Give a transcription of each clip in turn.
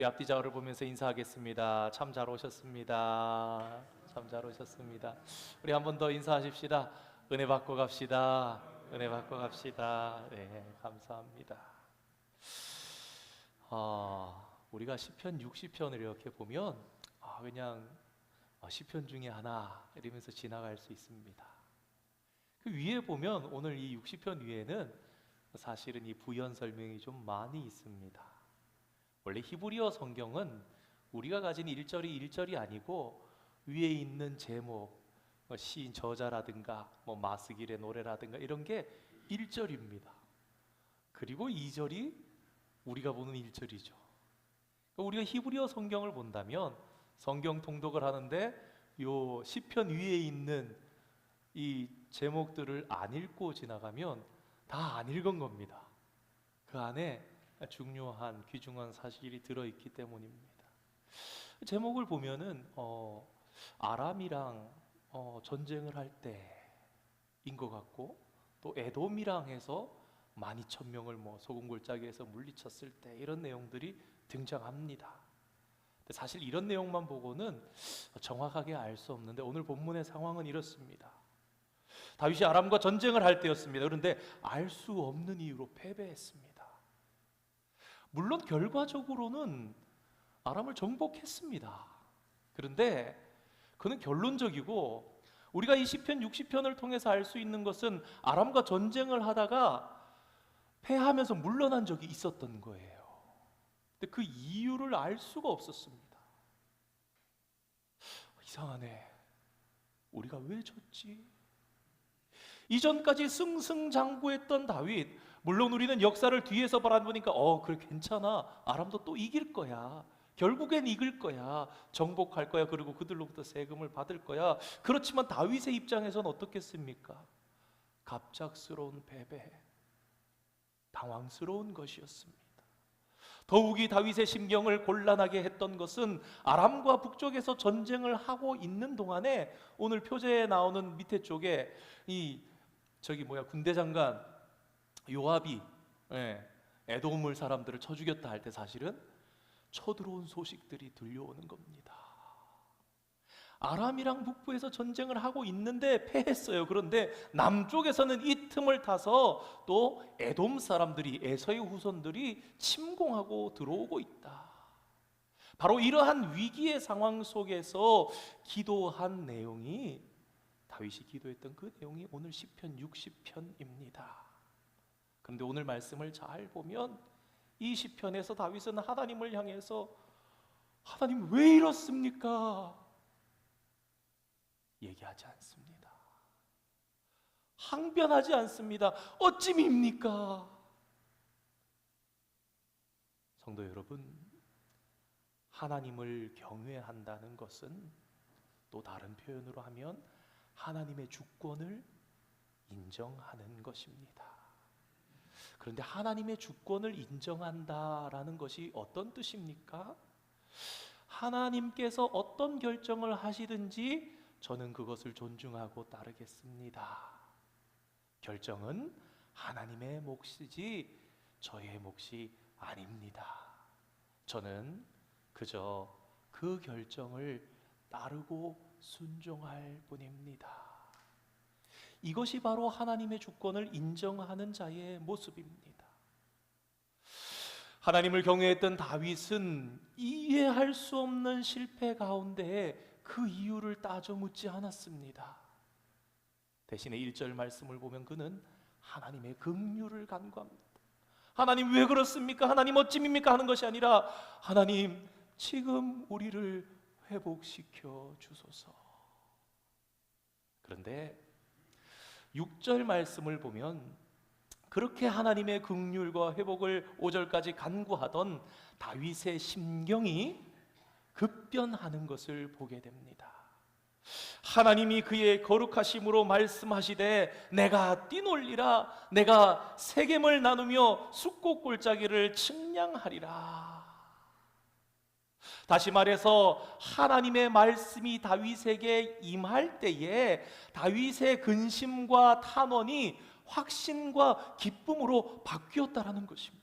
우리 앞뒤 좌우를 보면서 인사하겠습니다. 참 잘 오셨습니다. 참 잘 오셨습니다. 우리 한 번 더 인사하십시다. 은혜 받고 갑시다. 은혜 받고 갑시다. 네, 감사합니다. 우리가 시편 60편을 이렇게 보면 그냥 시편 중에 하나 이러면서 지나갈 수 있습니다. 그 위에 보면 오늘 이 60편 위에는 사실은 이 부연 설명이 좀 많이 있습니다. 원래 히브리어 성경은 우리가 가진 1절이 아니고 위에 있는 제목, 시인 저자라든가 마스길의 노래라든가 이런 게 1절입니다. 그리고 2절이 우리가 보는 1절이죠. 우리가 히브리어 성경을 본다면 성경 통독을 하는데 요 시편 위에 있는 이 제목들을 안 읽고 지나가면 다 안 읽은 겁니다. 그 안에 중요한 귀중한 사실이 들어있기 때문입니다. 제목을 보면은 아람이랑 전쟁을 할 때인 것 같고, 또 에돔이랑 해서 12,000명을 소금 골짜기에서 물리쳤을 때 이런 내용들이 등장합니다. 사실 이런 내용만 보고는 정확하게 알 수 없는데 오늘 본문의 상황은 이렇습니다. 다윗이 아람과 전쟁을 할 때였습니다. 그런데 알 수 없는 이유로 패배했습니다. 물론 결과적으로는 아람을 정복했습니다. 그런데 그는 결론적이고, 우리가 이 시편 60편을 통해서 알 수 있는 것은 아람과 전쟁을 하다가 패하면서 물러난 적이 있었던 거예요. 근데 그 이유를 알 수가 없었습니다. 이상하네, 우리가 왜 졌지? 이전까지 승승장구했던 다윗, 물론 우리는 역사를 뒤에서 바라보니까 그래 괜찮아, 아람도 또 이길 거야, 결국엔 이길 거야, 정복할 거야, 그리고 그들로부터 세금을 받을 거야. 그렇지만 다윗의 입장에서는 어떻겠습니까? 갑작스러운 패배, 당황스러운 것이었습니다. 더욱이 다윗의 심경을 곤란하게 했던 것은 아람과 북쪽에서 전쟁을 하고 있는 동안에 오늘 표제에 나오는 밑에 쪽에 군대 장관 요압이 에돔을 사람들을 쳐 죽였다 할 때 사실은 쳐들어온 소식들이 들려오는 겁니다. 아람이랑 북부에서 전쟁을 하고 있는데 패했어요. 그런데 남쪽에서는 이 틈을 타서 또 에돔 사람들이, 에서의 후손들이 침공하고 들어오고 있다. 바로 이러한 위기의 상황 속에서 기도한 내용이, 다윗이 기도했던 그 내용이 오늘 시편 60편입니다. 그런데 오늘 말씀을 잘 보면 이 시편에서 다윗은 하나님을 향해서 하나님 왜 이렇습니까? 얘기하지 않습니다. 항변하지 않습니다. 어찌입니까? 성도 여러분, 하나님을 경외한다는 것은 또 다른 표현으로 하면 하나님의 주권을 인정하는 것입니다. 그런데 하나님의 주권을 인정한다라는 것이 어떤 뜻입니까? 하나님께서 어떤 결정을 하시든지 저는 그것을 존중하고 따르겠습니다. 결정은 하나님의 몫이지 저의 몫이 아닙니다. 저는 그저 그 결정을 따르고 순종할 뿐입니다. 이것이 바로 하나님의 주권을 인정하는 자의 모습입니다. 하나님을 경외했던 다윗은 이해할 수 없는 실패 가운데 그 이유를 따져 묻지 않았습니다. 대신에 1절 말씀을 보면 그는 하나님의 긍휼을 간구합니다. 하나님 왜 그렇습니까? 하나님 어찌입니까? 하는 것이 아니라 하나님 지금 우리를 회복시켜 주소서. 그런데 6절 말씀을 보면 그렇게 하나님의 긍휼과 회복을 5절까지 간구하던 다윗의 심경이 급변하는 것을 보게 됩니다. 하나님이 그의 거룩하심으로 말씀하시되 내가 뛰놀리라, 내가 세겜을 나누며 숫꽃 골짜기를 측량하리라. 다시 말해서 하나님의 말씀이 다윗에게 임할 때에 다윗의 근심과 탄원이 확신과 기쁨으로 바뀌었다라는 것입니다.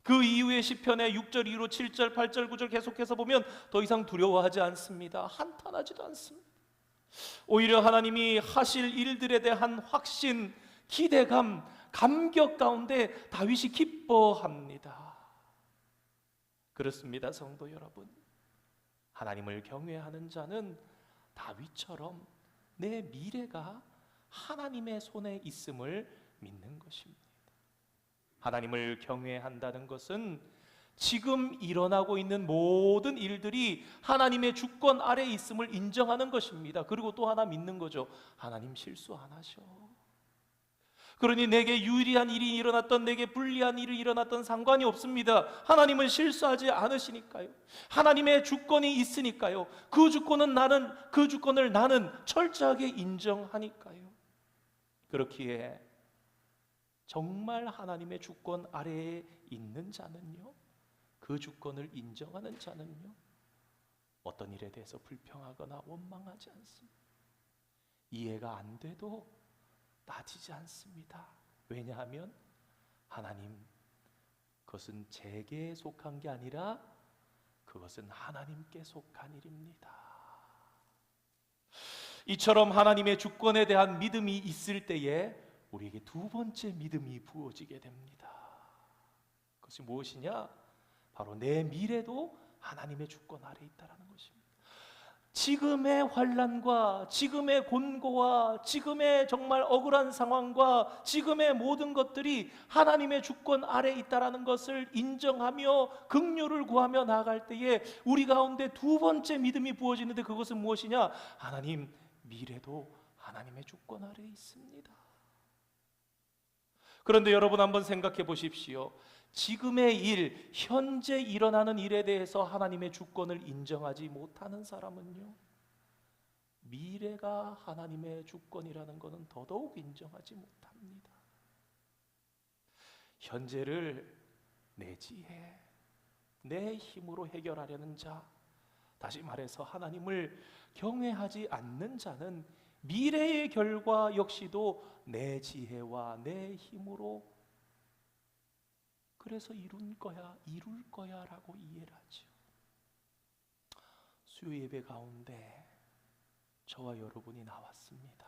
그 이후에 시편의 6절 이후로 7절, 8절, 9절 계속해서 보면 더 이상 두려워하지 않습니다. 한탄하지도 않습니다. 오히려 하나님이 하실 일들에 대한 확신, 기대감, 감격 가운데 다윗이 기뻐합니다. 그렇습니다, 성도 여러분. 하나님을 경외하는 자는 다윗처럼 내 미래가 하나님의 손에 있음을 믿는 것입니다. 하나님을 경외한다는 것은 지금 일어나고 있는 모든 일들이 하나님의 주권 아래에 있음을 인정하는 것입니다. 그리고 또 하나 믿는 거죠. 하나님 실수 안 하셔. 그러니 내게 유리한 일이 일어났던 내게 불리한 일이 일어났던 상관이 없습니다. 하나님은 실수하지 않으시니까요. 하나님의 주권이 있으니까요. 그 주권을 나는 철저하게 인정하니까요. 그렇기에 정말 하나님의 주권 아래에 있는 자는요, 그 주권을 인정하는 자는요, 어떤 일에 대해서 불평하거나 원망하지 않습니다. 이해가 안 돼도 따지지 않습니다. 왜냐하면 하나님, 그것은 제게 속한 게 아니라 그것은 하나님께 속한 일입니다. 이처럼 하나님의 주권에 대한 믿음이 있을 때에 우리에게 두 번째 믿음이 부어지게 됩니다. 그것이 무엇이냐? 바로 내 미래도 하나님의 주권 아래에 있다는 것입니다. 지금의 환난과 지금의 곤고와 지금의 정말 억울한 상황과 지금의 모든 것들이 하나님의 주권 아래에 있다는 것을 인정하며 긍휼을 구하며 나아갈 때에 우리 가운데 두 번째 믿음이 부어지는데, 그것은 무엇이냐? 하나님, 미래도 하나님의 주권 아래에 있습니다. 그런데 여러분 한번 생각해 보십시오. 지금의 일, 현재 일어나는 일에 대해서 하나님의 주권을 인정하지 못하는 사람은요, 미래가 하나님의 주권이라는 것은 더더욱 인정하지 못합니다. 현재를 내 지혜, 내 힘으로 해결하려는 자, 다시 말해서 하나님을 경외하지 않는 자는 미래의 결과 역시도 내 지혜와 내 힘으로 그래서 이룰 거야 라고 이해를 하죠. 수요 예배 가운데 저와 여러분이 나왔습니다.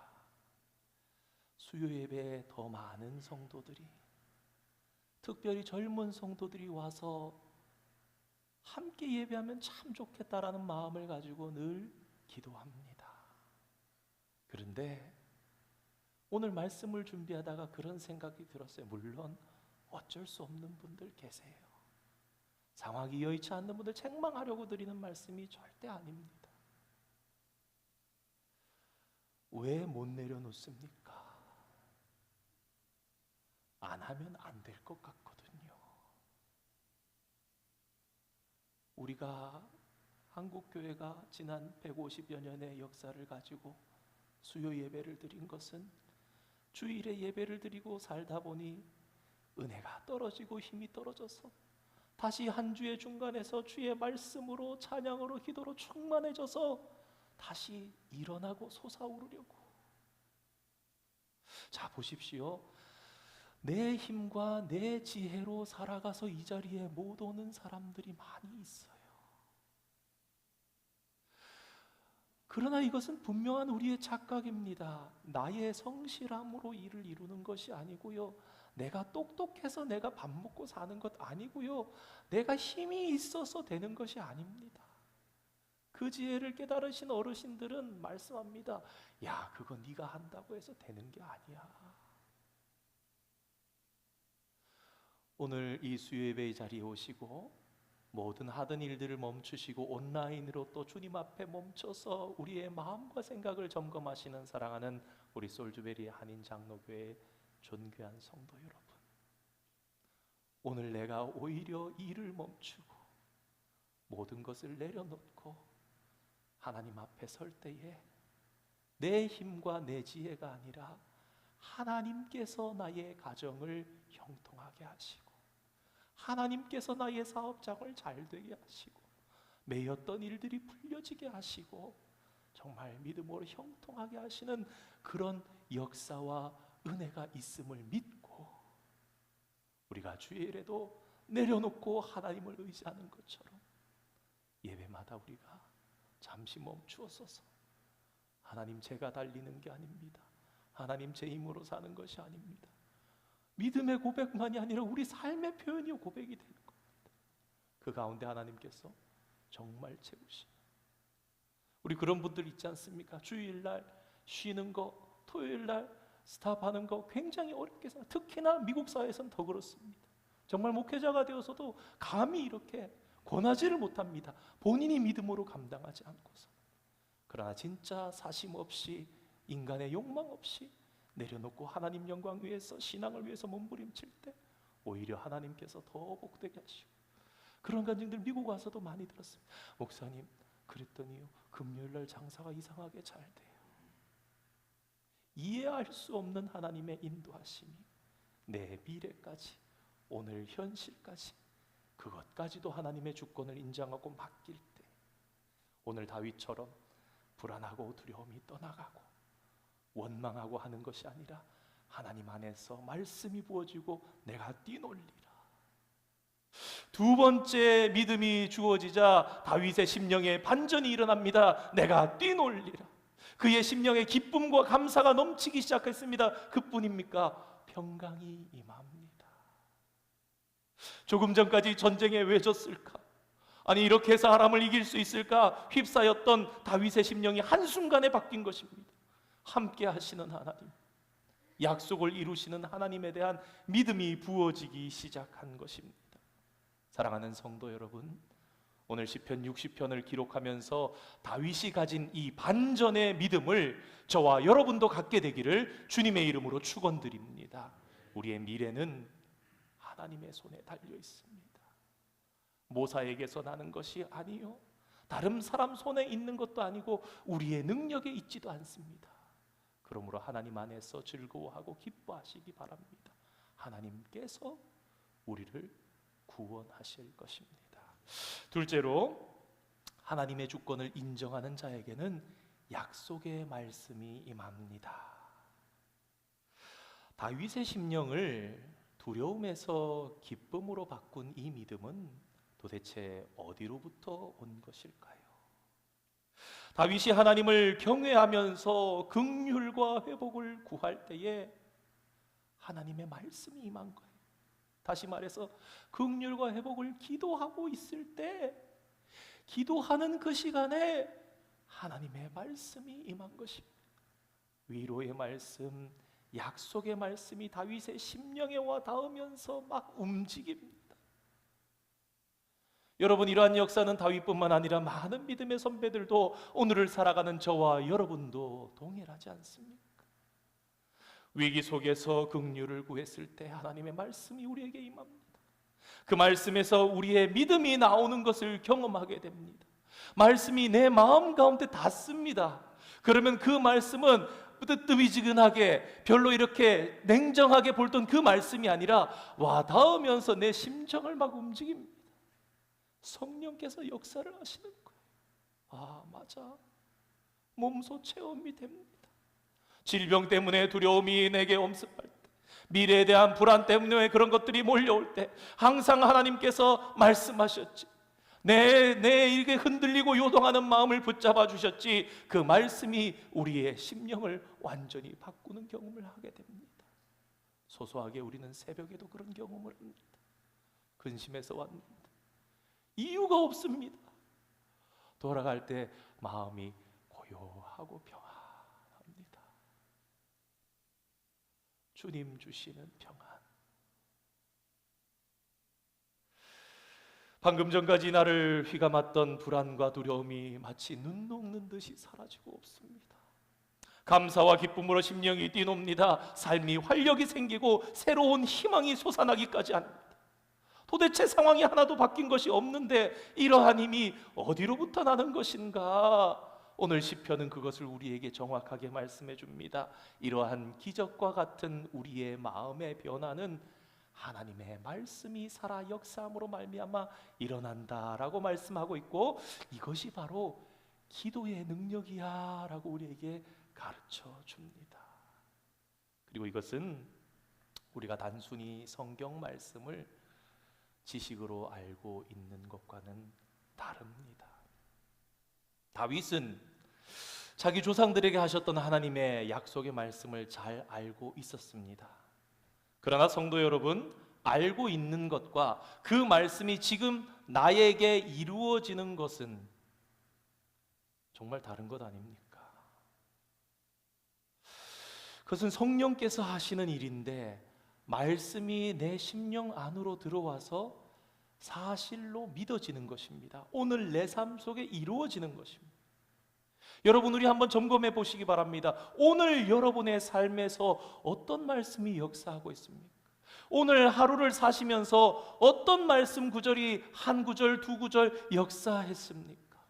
수요 예배에 더 많은 성도들이, 특별히 젊은 성도들이 와서 함께 예배하면 참 좋겠다라는 마음을 가지고 늘 기도합니다. 그런데 오늘 말씀을 준비하다가 그런 생각이 들었어요. 물론 어쩔 수 없는 분들 계세요. 상황이 여의치 않는 분들 책망하려고 드리는 말씀이 절대 아닙니다. 왜 못 내려놓습니까? 안 하면 안 될 것 같거든요. 우리가 한국교회가 지난 150여 년의 역사를 가지고 수요 예배를 드린 것은 주일에 예배를 드리고 살다 보니 은혜가 떨어지고 힘이 떨어져서 다시 한 주의 중간에서 주의 말씀으로, 찬양으로, 기도로 충만해져서 다시 일어나고 솟아오르려고. 자, 보십시오. 내 힘과 내 지혜로 살아가서 이 자리에 못 오는 사람들이 많이 있어요. 그러나 이것은 분명한 우리의 착각입니다. 나의 성실함으로 일을 이루는 것이 아니고요, 내가 똑똑해서 내가 밥 먹고 사는 것 아니고요, 내가 힘이 있어서 되는 것이 아닙니다. 그 지혜를 깨달으신 어르신들은 말씀합니다. 야, 그거 네가 한다고 해서 되는 게 아니야. 오늘 이 수요예배 자리에 오시고 모든 하던 일들을 멈추시고 온라인으로 또 주님 앞에 멈춰서 우리의 마음과 생각을 점검하시는 사랑하는 우리 솔주베리 한인장로교회 존귀한 성도 여러분, 오늘 내가 오히려 일을 멈추고 모든 것을 내려놓고 하나님 앞에 설 때에 내 힘과 내 지혜가 아니라 하나님께서 나의 가정을 형통하게 하시고 하나님께서 나의 사업장을 잘 되게 하시고 매였던 일들이 풀려지게 하시고 정말 믿음으로 형통하게 하시는 그런 역사와 은혜가 있음을 믿고 우리가 주일에도 내려놓고 하나님을 의지하는 것처럼 예배마다 우리가 잠시 멈추어서서 하나님, 제가 달리는 게 아닙니다. 하나님, 제 힘으로 사는 것이 아닙니다. 믿음의 고백만이 아니라 우리 삶의 표현이 고백이 되는 겁니다. 그 가운데 하나님께서 정말 채우시. 우리 그런 분들 있지 않습니까? 주일날 쉬는 거, 토요일날 스탑하는 거 굉장히 어렵게 생각. 특히나 미국 사회에서는 더 그렇습니다. 정말 목회자가 되어서도 감히 이렇게 권하지를 못합니다. 본인이 믿음으로 감당하지 않고서. 그러나 진짜 사심 없이, 인간의 욕망 없이 내려놓고 하나님 영광 위해서, 신앙을 위해서 몸부림칠 때 오히려 하나님께서 더 복되게 하시고. 그런 간증들 미국 와서도 많이 들었습니다. 목사님, 그랬더니요, 금요일날 장사가 이상하게 잘 돼요. 이해할 수 없는 하나님의 인도하심이 내 미래까지, 오늘 현실까지, 그것까지도 하나님의 주권을 인정하고 맡길 때, 오늘 다윗처럼 불안하고 두려움이 떠나가고 원망하고 하는 것이 아니라 하나님 안에서 말씀이 부어지고 내가 뛰놀리라. 두 번째 믿음이 주어지자 다윗의 심령에 반전이 일어납니다. 내가 뛰놀리라. 그의 심령에 기쁨과 감사가 넘치기 시작했습니다. 그뿐입니까? 평강이 임합니다. 조금 전까지 전쟁에 왜 졌을까? 아니, 이렇게 해서 아람을 이길 수 있을까? 휩싸였던 다윗의 심령이 한순간에 바뀐 것입니다. 함께 하시는 하나님, 약속을 이루시는 하나님에 대한 믿음이 부어지기 시작한 것입니다. 사랑하는 성도 여러분, 오늘 시편 60편을 기록하면서 다윗이 가진 이 반전의 믿음을 저와 여러분도 갖게 되기를 주님의 이름으로 축원드립니다. 우리의 미래는 하나님의 손에 달려 있습니다. 모사에게서 나는 것이 아니요, 다른 사람 손에 있는 것도 아니고 우리의 능력에 있지도 않습니다. 그러므로 하나님 안에서 즐거워하고 기뻐하시기 바랍니다. 하나님께서 우리를 구원하실 것입니다. 둘째로, 하나님의 주권을 인정하는 자에게는 약속의 말씀이 임합니다. 다윗의 심령을 두려움에서 기쁨으로 바꾼 이 믿음은 도대체 어디로부터 온 것일까요? 다윗이 하나님을 경외하면서 긍휼과 회복을 구할 때에 하나님의 말씀이 임한 거예요. 다시 말해서 긍휼과 회복을 기도하고 있을 때, 기도하는 그 시간에 하나님의 말씀이 임한 것입니다. 위로의 말씀, 약속의 말씀이 다윗의 심령에 와 닿으면서 막 움직입니다. 여러분, 이러한 역사는 다윗뿐만 아니라 많은 믿음의 선배들도, 오늘을 살아가는 저와 여러분도 동일하지 않습니까? 위기 속에서 긍휼을 구했을 때 하나님의 말씀이 우리에게 임합니다. 그 말씀에서 우리의 믿음이 나오는 것을 경험하게 됩니다. 말씀이 내 마음 가운데 닿습니다. 그러면 그 말씀은 뜨뜻미지근하게, 별로 이렇게 냉정하게 볼던 그 말씀이 아니라 와 닿으면서 내 심정을 막 움직입니다. 성령께서 역사를 하시는 거예요. 아, 맞아. 몸소 체험이 됩니다. 질병 때문에 두려움이 내게 엄습할 때, 미래에 대한 불안 때문에 그런 것들이 몰려올 때 항상 하나님께서 말씀하셨지. 내 이렇게 흔들리고 요동하는 마음을 붙잡아 주셨지. 그 말씀이 우리의 심령을 완전히 바꾸는 경험을 하게 됩니다. 소소하게 우리는 새벽에도 그런 경험을 합니다. 근심해서 왔는데 이유가 없습니다. 돌아갈 때 마음이 고요하고 평안합니다. 주님 주시는 평안. 방금 전까지 나를 휘감았던 불안과 두려움이 마치 눈 녹는 듯이 사라지고 없습니다. 감사와 기쁨으로 심령이 뛰놉니다. 삶이 활력이 생기고 새로운 희망이 솟아나기까지 합니다. 도대체 상황이 하나도 바뀐 것이 없는데 이러한 힘이 어디로부터 나는 것인가? 오늘 시편은 그것을 우리에게 정확하게 말씀해 줍니다. 이러한 기적과 같은 우리의 마음의 변화는 하나님의 말씀이 살아 역사함으로 말미암아 일어난다라고 말씀하고 있고, 이것이 바로 기도의 능력이야 라고 우리에게 가르쳐 줍니다. 그리고 이것은 우리가 단순히 성경 말씀을 지식으로 알고 있는 것과는 다릅니다. 다윗은 자기 조상들에게 하셨던 하나님의 약속의 말씀을 잘 알고 있었습니다. 그러나 성도 여러분, 알고 있는 것과 그 말씀이 지금 나에게 이루어지는 것은 정말 다른 것 아닙니까? 그것은 성령께서 하시는 일인데 말씀이 내 심령 안으로 들어와서 사실로 믿어지는 것입니다. 오늘 내 삶 속에 이루어지는 것입니다. 여러분, 우리 한번 점검해 보시기 바랍니다. 오늘 여러분의 삶에서 어떤 말씀이 역사하고 있습니까? 오늘 하루를 사시면서 어떤 말씀 구절이 한 구절, 두 구절 역사했습니까?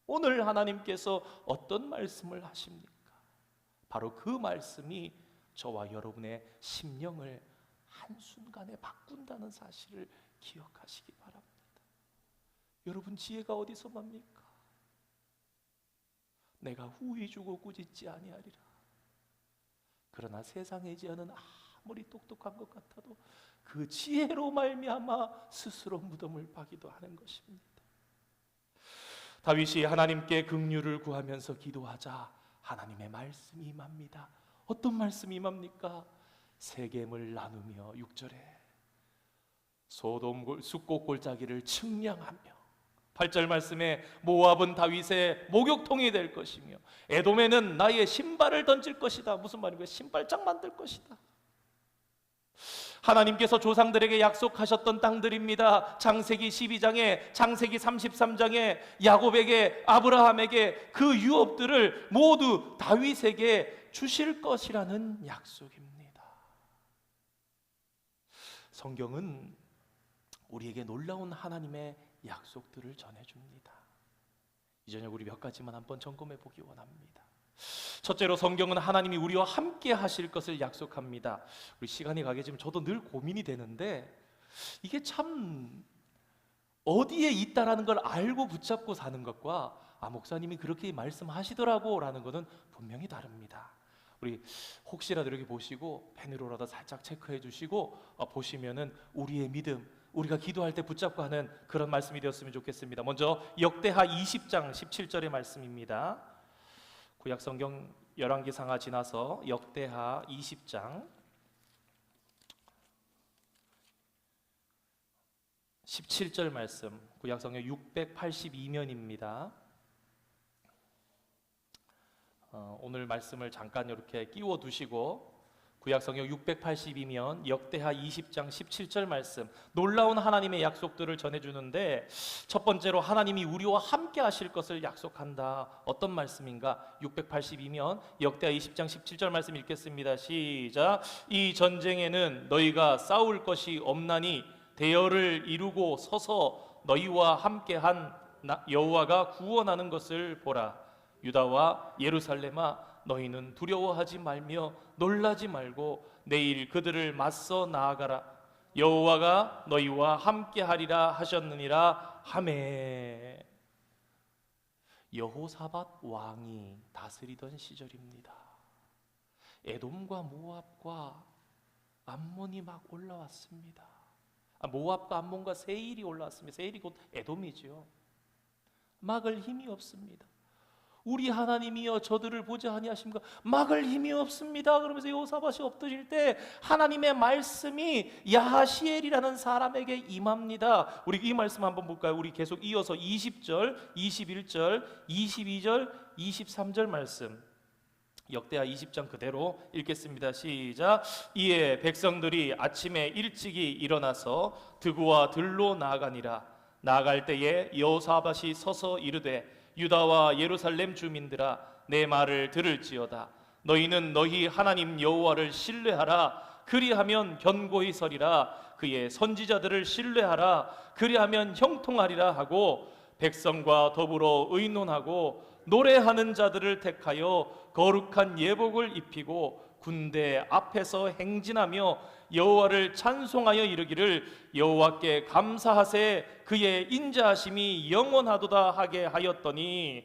오늘 하나님께서 어떤 말씀을 하십니까? 바로 그 말씀이 저와 여러분의 심령을 한순간에 바꾼다는 사실을 기억하시기 바랍니다. 여러분, 지혜가 어디서 납니까? 내가 후히 주고 꾸짖지 아니하리라. 그러나 세상의 지혜는 아무리 똑똑한 것 같아도 그 지혜로 말미암아 스스로 무덤을 파기도 하는 것입니다. 다윗이 하나님께 긍휼을 구하면서 기도하자 하나님의 말씀이 임합니다. 어떤 말씀이 임합니까? 세겜을 나누며 6절에 소돔 숫꽃 골짜기를 측량하며 8절 말씀에 모압은 다윗의 목욕통이 될 것이며 에돔에는 나의 신발을 던질 것이다. 무슨 말인가요? 신발장 만들 것이다. 하나님께서 조상들에게 약속하셨던 땅들입니다. 창세기 12장에, 창세기 33장에 야곱에게, 아브라함에게 그 유업들을 모두 다윗에게 주실 것이라는 약속입니다. 성경은 우리에게 놀라운 하나님의 약속들을 전해줍니다. 이 저녁 우리 몇 가지만 한번 점검해 보기 원합니다. 첫째로 성경은 하나님이 우리와 함께 하실 것을 약속합니다. 우리 시간이 가게 되면 저도 늘 고민이 되는데 이게 참 어디에 있다라는 걸 알고 붙잡고 사는 것과 목사님이 그렇게 말씀하시더라고 라는 것은 분명히 다릅니다. 우리 혹시라도 이렇게 보시고 펜으로라도 살짝 체크해 주시고 보시면은 우리의 믿음, 우리가 기도할 때 붙잡고 하는 그런 말씀이 되었으면 좋겠습니다. 먼저 역대하 20장 17절의 말씀입니다. 구약성경 열왕기상하 지나서 역대하 20장 17절 말씀, 구약성경 682면입니다. 오늘 말씀을 잠깐 이렇게 끼워 두시고 구약성경 682면 역대하 20장 17절 말씀, 놀라운 하나님의 약속들을 전해주는데 첫 번째로 하나님이 우리와 함께 하실 것을 약속한다. 어떤 말씀인가? 682면 역대하 20장 17절 말씀 읽겠습니다. 시작. 이 전쟁에는 너희가 싸울 것이 없나니 대열을 이루고 서서 너희와 함께한 여호와가 구원하는 것을 보라. 유다와 예루살렘아, 너희는 두려워하지 말며 놀라지 말고 내일 그들을 맞서 나아가라. 여호와가 너희와 함께하리라 하셨느니라 하매. 여호사밧 왕이 다스리던 시절입니다. 에돔과 모압과 암몬이 막 올라왔습니다. 모압과 암몬과 세일이 올라왔습니다. 세일이 곧 에돔이지요. 막을 힘이 없습니다. 우리 하나님이여 저들을 보자 아니하십니까? 막을 힘이 없습니다. 그러면서 여호사밧이 엎드릴 때 하나님의 말씀이 야하시엘이라는 사람에게 임합니다. 우리 이 말씀 한번 볼까요? 우리 계속 이어서 20절, 21절, 22절, 23절 말씀 역대하 20장 그대로 읽겠습니다. 시작. 이에 백성들이 아침에 일찍이 일어나서 드구와 들로 나아가니라. 나아갈 때에 여호사밧이 서서 이르되 유다와 예루살렘 주민들아, 내 말을 들을지어다. 너희는 너희 하나님 여호와를 신뢰하라. 그리하면 견고히 서리라. 그의 선지자들을 신뢰하라. 그리하면 형통하리라 하고 백성과 더불어 의논하고 노래하는 자들을 택하여 거룩한 예복을 입히고 군대 앞에서 행진하며 여호와를 찬송하여 이르기를 여호와께 감사하세. 그의 인자하심이 영원하도다 하게 하였더니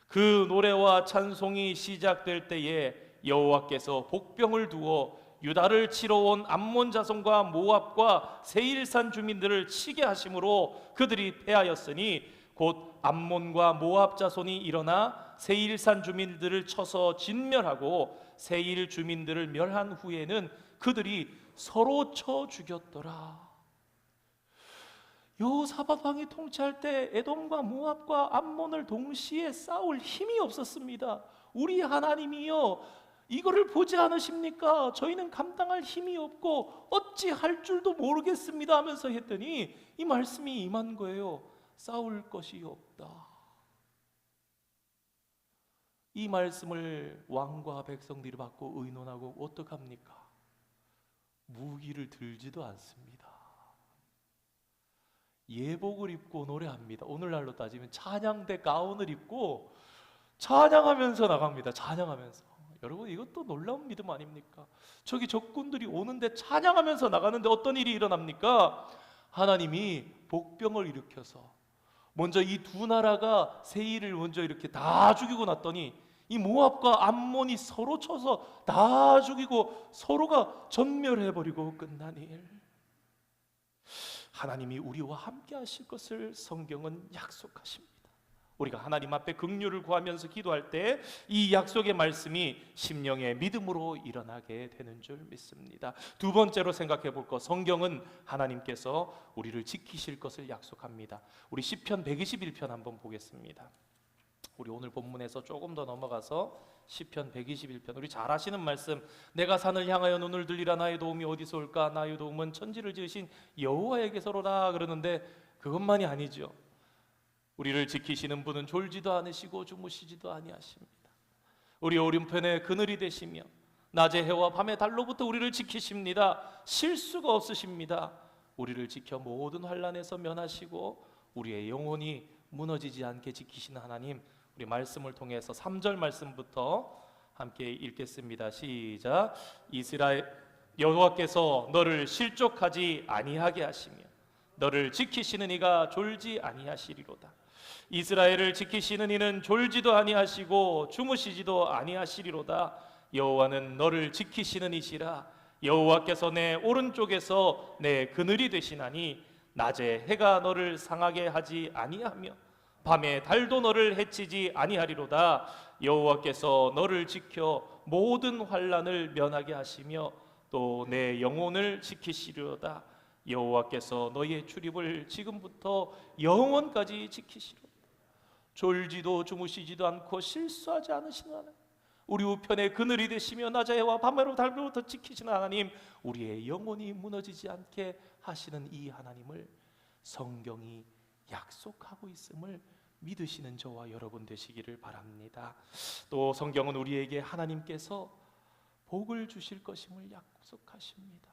그 노래와 찬송이 시작될 때에 여호와께서 복병을 두어 유다를 치러 온 암몬 자손과 모압과 세일산 주민들을 치게 하심으로 그들이 패하였으니 곧 암몬과 모압 자손이 일어나 세일산 주민들을 쳐서 진멸하고 세일 주민들을 멸한 후에는 그들이 서로 쳐 죽였더라. 여호사밧 왕이 통치할 때 에돔과 모압과 암몬을 동시에 싸울 힘이 없었습니다. 우리 하나님이여, 이거를 보지 않으십니까? 저희는 감당할 힘이 없고 어찌 할 줄도 모르겠습니다 하면서 했더니 이 말씀이 임한 거예요. 싸울 것이 없다. 이 말씀을 왕과 백성들이 받고 의논하고 어떡합니까? 무기를 들지도 않습니다. 예복을 입고 노래합니다. 오늘날로 따지면 찬양대 가운을 입고 찬양하면서 나갑니다. 찬양하면서. 여러분, 이것도 놀라운 믿음 아닙니까? 저기 적군들이 오는데 찬양하면서 나가는데 어떤 일이 일어납니까? 하나님이 복병을 일으켜서 먼저 이 두 나라가 세일을 먼저 이렇게 다 죽이고 났더니 이 모압과 암몬이 서로 쳐서 다 죽이고 서로가 전멸해버리고 끝난 일. 하나님이 우리와 함께 하실 것을 성경은 약속하십니다. 우리가 하나님 앞에 긍휼을 구하면서 기도할 때 이 약속의 말씀이 심령의 믿음으로 일어나게 되는 줄 믿습니다. 두 번째로 생각해 볼 것, 성경은 하나님께서 우리를 지키실 것을 약속합니다. 우리 시편 121편 한번 보겠습니다. 우리 오늘 본문에서 조금 더 넘어가서 시편 121편, 우리 잘 아시는 말씀, 내가 산을 향하여 눈을 들리라. 나의 도움이 어디서 올까? 나의 도움은 천지를 지으신 여호와에게서로라. 그러는데 그것만이 아니죠. 우리를 지키시는 분은 졸지도 않으시고 주무시지도 아니하십니다. 우리 오른편에 그늘이 되시며 낮의 해와 밤의 달로부터 우리를 지키십니다. 실수가 없으십니다. 우리를 지켜 모든 환난에서 면하시고 우리의 영혼이 무너지지 않게 지키시는 하나님, 우리 말씀을 통해서 3절 말씀부터 함께 읽겠습니다. 시작. 이스라엘 여호와께서 너를 실족하지 아니하게 하시며 너를 지키시는 이가 졸지 아니하시리로다. 이스라엘을 지키시는 이는 졸지도 아니하시고 주무시지도 아니하시리로다. 여호와는 너를 지키시는 이시라. 여호와께서 내 오른쪽에서 내 그늘이 되시나니 낮에 해가 너를 상하게 하지 아니하며 밤에 달도 너를 해치지 아니하리로다. 여호와께서 너를 지켜 모든 환난을 면하게 하시며 또 내 영혼을 지키시리로다. 여호와께서 너희의 출입을 지금부터 영원까지 지키시리로다. 졸지도 주무시지도 않고 실수하지 않으시는 하나님, 우리 우편에 그늘이 되시며 낮의 해와 밤의 달부터 지키시는 하나님, 우리의 영혼이 무너지지 않게 하시는 이 하나님을 성경이 약속하고 있음을 믿으시는 저와 여러분 되시기를 바랍니다. 또 성경은 우리에게 하나님께서 복을 주실 것임을 약속하십니다.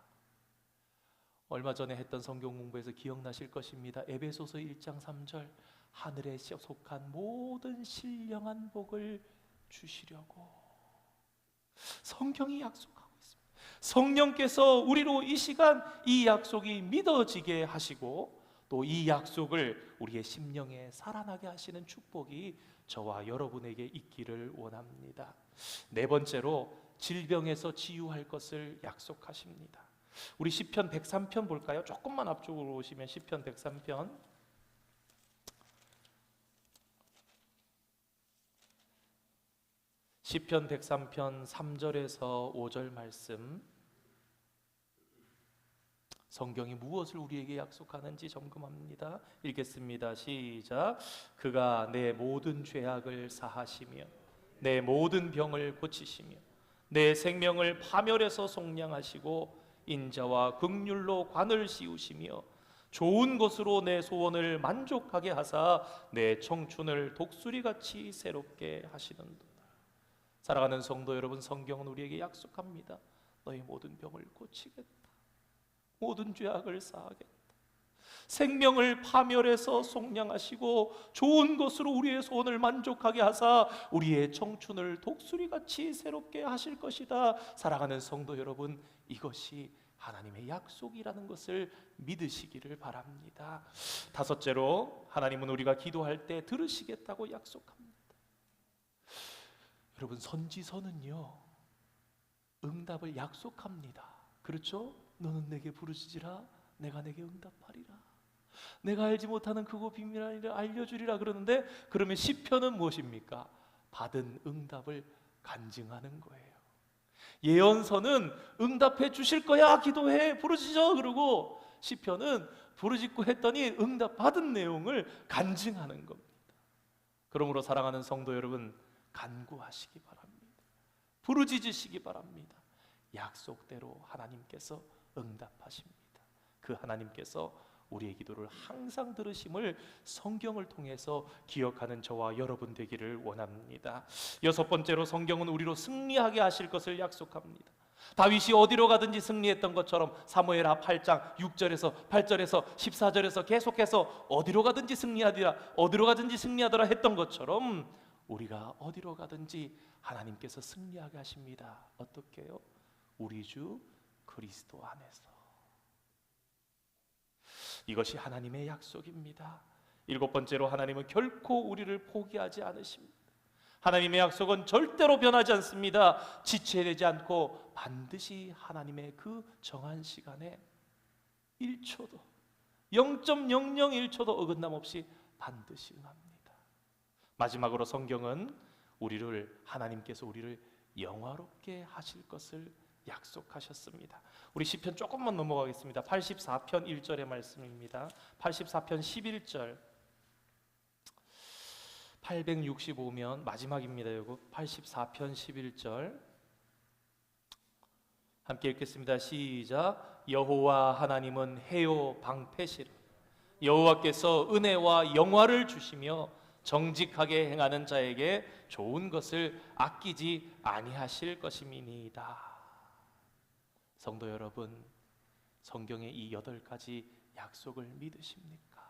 얼마 전에 했던 성경 공부에서 기억나실 것입니다. 에베소서 1장 3절, 하늘에 속한 모든 신령한 복을 주시려고 성경이 약속하고 있습니다. 성령께서 우리로 이 시간 이 약속이 믿어지게 하시고 또 이 약속을 우리의 심령에 살아나게 하시는 축복이 저와 여러분에게 있기를 원합니다. 네 번째로 질병에서 치유할 것을 약속하십니다. 우리 시편 103편 볼까요? 조금만 앞쪽으로 오시면 시편 103편, 시편 103편 3절에서 5절 말씀, 성경이 무엇을 우리에게 약속하는지 점검합니다. 읽겠습니다. 시작. 그가 내 모든 죄악을 사하시며 내 모든 병을 고치시며 내 생명을 파멸해서 속량하시고 인자와 긍휼로 관을 씌우시며 좋은 것으로 내 소원을 만족하게 하사 내 청춘을 독수리같이 새롭게 하시는도다. 사랑하는 성도 여러분, 성경은 우리에게 약속합니다. 너희 모든 병을 고치겠다. 모든 죄악을 사하겠다. 생명을 파멸해서 속량하시고 좋은 것으로 우리의 소원을 만족하게 하사 우리의 청춘을 독수리같이 새롭게 하실 것이다. 사랑하는 성도 여러분, 이것이 하나님의 약속이라는 것을 믿으시기를 바랍니다. 다섯째로, 하나님은 우리가 기도할 때 들으시겠다고 약속합니다. 여러분, 선지서는요, 응답을 약속합니다. 그렇죠? 너는 내게 부르짖으라 내가 내게 응답하리라. 내가 알지 못하는 크고 비밀한 일을 알려주리라 그러는데, 그러면 시편은 무엇입니까? 받은 응답을 간증하는 거예요. 예언서는 응답해 주실 거야 기도해 부르짖어 그러고, 시편은 부르짖고 했더니 응답 받은 내용을 간증하는 겁니다. 그러므로 사랑하는 성도 여러분, 간구하시기 바랍니다. 부르짖으시기 바랍니다. 약속대로 하나님께서 응답하십니다. 그 하나님께서 우리의 기도를 항상 들으심을 성경을 통해서 기억하는 저와 여러분 되기를 원합니다. 여섯 번째로, 성경은 우리로 승리하게 하실 것을 약속합니다. 다윗이 어디로 가든지 승리했던 것처럼 사무엘하 8장 6절에서 8절에서 14절에서 계속해서 어디로 가든지 승리하더라 했던 것처럼, 우리가 어디로 가든지 하나님께서 승리하게 하십니다. 어떻게요? 우리 주 그리스도 안에서. 이것이 하나님의 약속입니다. 일곱 번째로, 하나님은 결코 우리를 포기하지 않으십니다. 하나님의 약속은 절대로 변하지 않습니다. 지체되지 않고 반드시 하나님의 그 정한 시간에 1초도 0.001초도 어긋남 없이 반드시 응합니다. 마지막으로, 성경은 하나님께서 우리를 영화롭게 하실 것을 약속하셨습니다. 우리 시편 조금만 넘어가겠습니다. 84편 1절의 말씀입니다. 84편 11절, 865면 마지막입니다. 이거 84편 11절 함께 읽겠습니다. 시작. 여호와 하나님은 해요 방패시라. 여호와께서 은혜와 영화를 주시며 정직하게 행하는 자에게 좋은 것을 아끼지 아니하실 것임이니이다. 성도 여러분, 성경의 이 8가지 약속을 믿으십니까?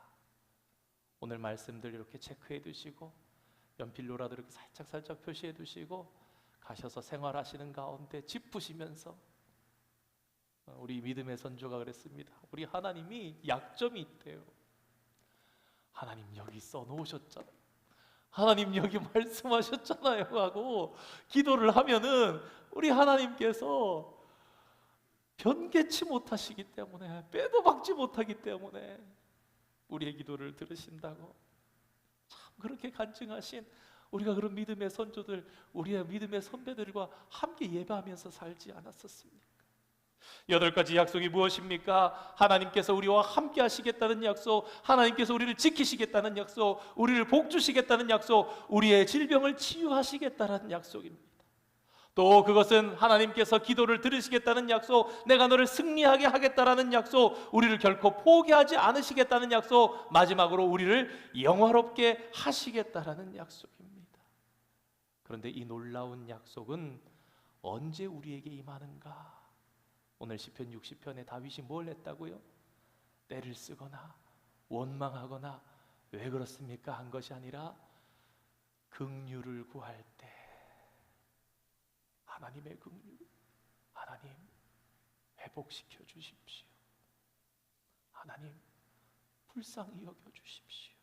오늘 말씀들 이렇게 체크해 두시고, 연필로라도 이렇게 살짝 표시해 두시고 가셔서 생활하시는 가운데 짚으시면서, 우리 믿음의 선조가 그랬습니다. 우리 하나님이 약점이 있대요. 하나님 여기 써놓으셨잖아요. 하나님 여기 말씀하셨잖아요 하고 기도를 하면은 우리 하나님께서 변개치 못하시기 때문에, 빼도 박지 못하기 때문에 우리의 기도를 들으신다고. 참 그렇게 간증하신 우리가 그런 믿음의 선조들, 우리의 믿음의 선배들과 함께 예배하면서 살지 않았었습니까? 8가지 약속이 무엇입니까? 하나님께서 우리와 함께 하시겠다는 약속, 하나님께서 우리를 지키시겠다는 약속, 우리를 복주시겠다는 약속, 우리의 질병을 치유하시겠다는 약속입니다. 또 그것은 하나님께서 기도를 들으시겠다는 약속, 내가 너를 승리하게 하겠다라는 약속, 우리를 결코 포기하지 않으시겠다는 약속, 마지막으로 우리를 영화롭게 하시겠다라는 약속입니다. 그런데 이 놀라운 약속은 언제 우리에게 임하는가? 오늘 시편 60편에 다윗이 뭘 했다고요? 때를 쓰거나 원망하거나 왜 그렇습니까? 한 것이 아니라 긍휼을 구할 때 하나님의 긍휼, 하나님 회복시켜 주십시오. 하나님 불쌍히 여겨 주십시오.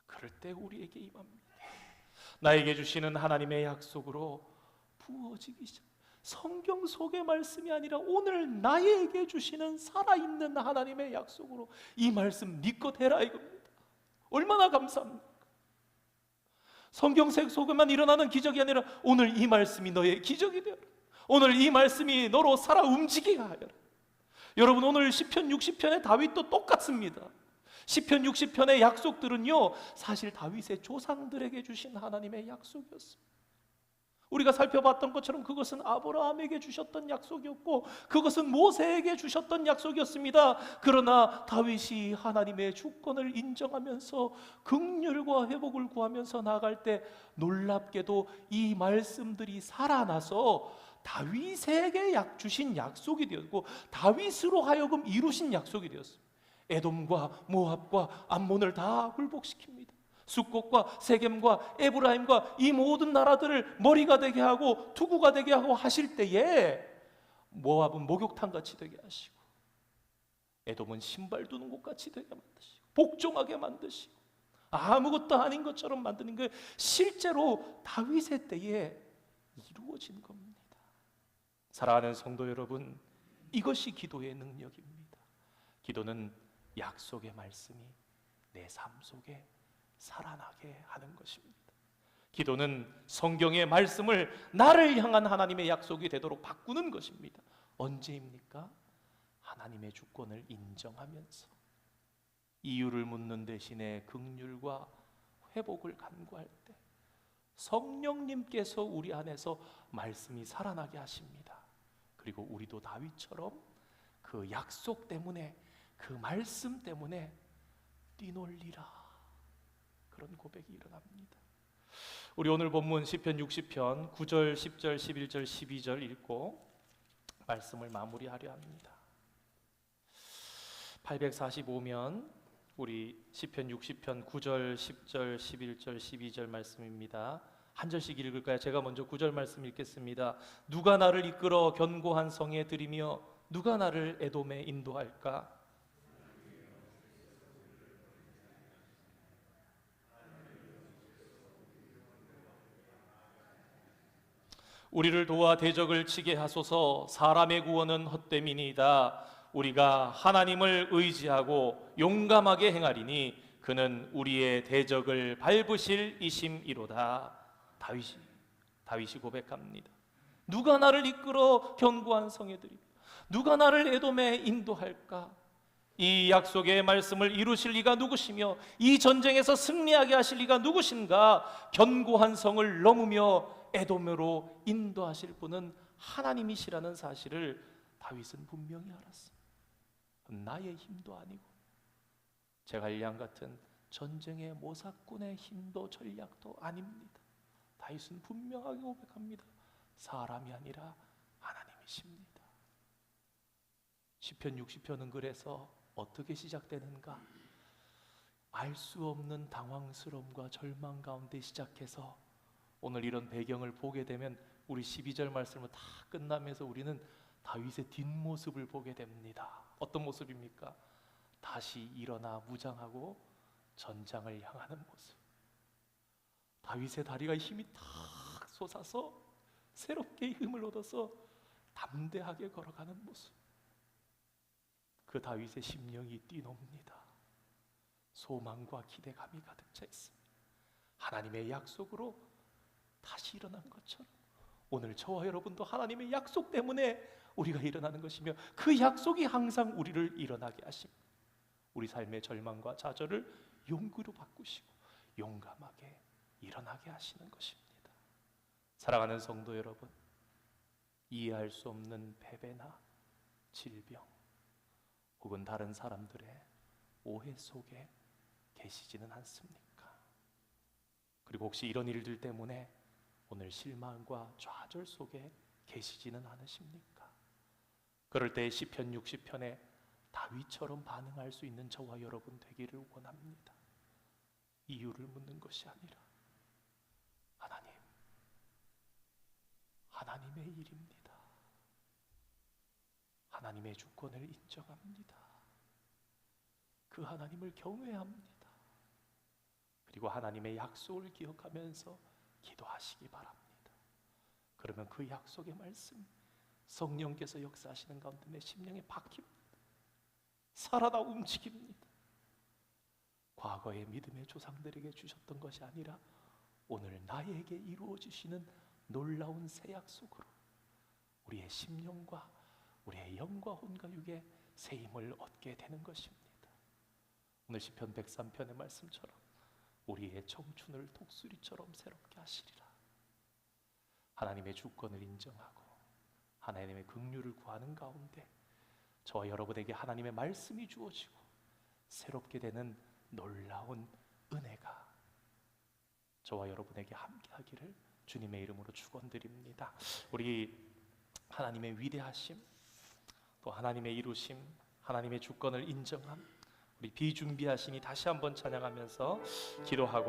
그럴 때 우리에게 임합니다. 나에게 주시는 하나님의 약속으로 부어지기 시작. 성경 속의 말씀이 아니라 오늘 나에게 주시는 살아있는 하나님의 약속으로 이 말씀 믿고 되라 이겁니다. 얼마나 감사합니까? 성경 속에만 일어나는 기적이 아니라 오늘 이 말씀이 너의 기적이 되어라. 오늘 이 말씀이 너로 살아 움직이게 하여라. 여러분, 오늘 시편 60편의 다윗도 똑같습니다. 시편 60편의 약속들은요, 사실 다윗의 조상들에게 주신 하나님의 약속이었습니다. 우리가 살펴봤던 것처럼 그것은 아브라함에게 주셨던 약속이었고, 그것은 모세에게 주셨던 약속이었습니다. 그러나 다윗이 하나님의 주권을 인정하면서 긍휼과 회복을 구하면서 나아갈 때 놀랍게도 이 말씀들이 살아나서 다윗에게 주신 약속이 되었고, 다윗으로 하여금 이루신 약속이 되었습니다. 에돔과 모압과 암몬을 다 굴복시킵니다. 숫곳과 세겜과 에브라임과 이 모든 나라들을 머리가 되게 하고 투구가 되게 하고 하실 때에, 모압은 목욕탕같이 되게 하시고, 에돔은 신발 두는 곳같이 되게 만드시고, 복종하게 만드시고, 아무것도 아닌 것처럼 만드는 게 실제로 다윗의 때에 이루어진 겁니다. 사랑하는 성도 여러분, 이것이 기도의 능력입니다. 기도는 약속의 말씀이 내 삶 속에 살아나게 하는 것입니다. 기도는 성경의 말씀을 나를 향한 하나님의 약속이 되도록 바꾸는 것입니다. 언제입니까? 하나님의 주권을 인정하면서 이유를 묻는 대신에 긍휼과 회복을 간구할 때 성령님께서 우리 안에서 말씀이 살아나게 하십니다. 그리고 우리도 다윗처럼 그 약속 때문에, 그 말씀 때문에 뛰놀리라, 그런 고백이 일어납니다. 우리 오늘 본문 시편 60편 9절, 10절, 11절, 12절 읽고 말씀을 마무리하려 합니다. 845면 우리 시편 60편 9절, 10절, 11절, 12절 말씀입니다. 한 절씩 읽을까요? 제가 먼저 9절 말씀 읽겠습니다. 누가 나를 이끌어 견고한 성에 들이며 누가 나를 에돔에 인도할까? 우리를 도와 대적을 치게 하소서. 사람의 구원은 헛됨이니이다. 우리가 하나님을 의지하고 용감하게 행하리니 그는 우리의 대적을 밟으실 이심이로다. 다윗이 고백합니다. 누가 나를 이끌어 견고한 성에 들이며 누가 나를 에돔에 인도할까? 이 약속의 말씀을 이루실 이가 누구시며 이 전쟁에서 승리하게 하실 이가 누구신가? 견고한 성을 넘으며 에돔으로 인도하실 분은 하나님이시라는 사실을 다윗은 분명히 알았습니다. 나의 힘도 아니고 제갈량 같은 전쟁의 모사꾼의 힘도 전략도 아닙니다. 다윗은 분명하게 고백합니다. 사람이 아니라 하나님이십니다. 시편 60편은 그래서 어떻게 시작되는가? 알 수 없는 당황스러움과 절망 가운데 시작해서 오늘 이런 배경을 보게 되면 우리 12절 말씀을 다 끝나면서 우리는 다윗의 뒷모습을 보게 됩니다. 어떤 모습입니까? 다시 일어나 무장하고 전장을 향하는 모습. 다윗의 다리가 힘이 탁 솟아서 새롭게 힘을 얻어서 담대하게 걸어가는 모습. 그 다윗의 심령이 뛰놉니다. 소망과 기대감이 가득 차 있습니다. 하나님의 약속으로 다시 일어난 것처럼 오늘 저와 여러분도 하나님의 약속 때문에 우리가 일어나는 것이며 그 약속이 항상 우리를 일어나게 하십니다. 우리 삶의 절망과 좌절을 용기로 바꾸시고 용감하게 일어나게 하시는 것입니다. 사랑하는 성도 여러분, 이해할 수 없는 패배나 질병 혹은 다른 사람들의 오해 속에 계시지는 않습니까? 그리고 혹시 이런 일들 때문에 오늘 실망과 좌절 속에 계시지는 않으십니까? 그럴 때 시편 60편에 다윗처럼 반응할 수 있는 저와 여러분 되기를 원합니다. 이유를 묻는 것이 아니라 하나님의 일입니다. 하나님의 주권을 인정합니다. 그 하나님을 경외합니다. 그리고 하나님의 약속을 기억하면서 기도하시기 바랍니다. 그러면 그 약속의 말씀, 성령께서 역사하시는 가운데 내 심령에 박힙니다. 살아나 움직입니다. 과거의 믿음의 조상들에게 주셨던 것이 아니라 오늘 나에게 이루어지시는 놀라운 새 약속으로 우리의 심령과 우리의 영과 혼과 육에 새 힘을 얻게 되는 것입니다. 오늘 시편 103편의 말씀처럼 우리의 청춘을 독수리처럼 새롭게 하시리라. 하나님의 주권을 인정하고 하나님의 긍휼을 구하는 가운데 저와 여러분에게 하나님의 말씀이 주어지고 새롭게 되는 놀라운 은혜가 저와 여러분에게 함께하기를 주님의 이름으로 축원드립니다. 우리 하나님의 위대하심, 또 하나님의 이루심, 하나님의 주권을 인정함, 우리 비준비하시니 다시 한번 찬양하면서 기도하고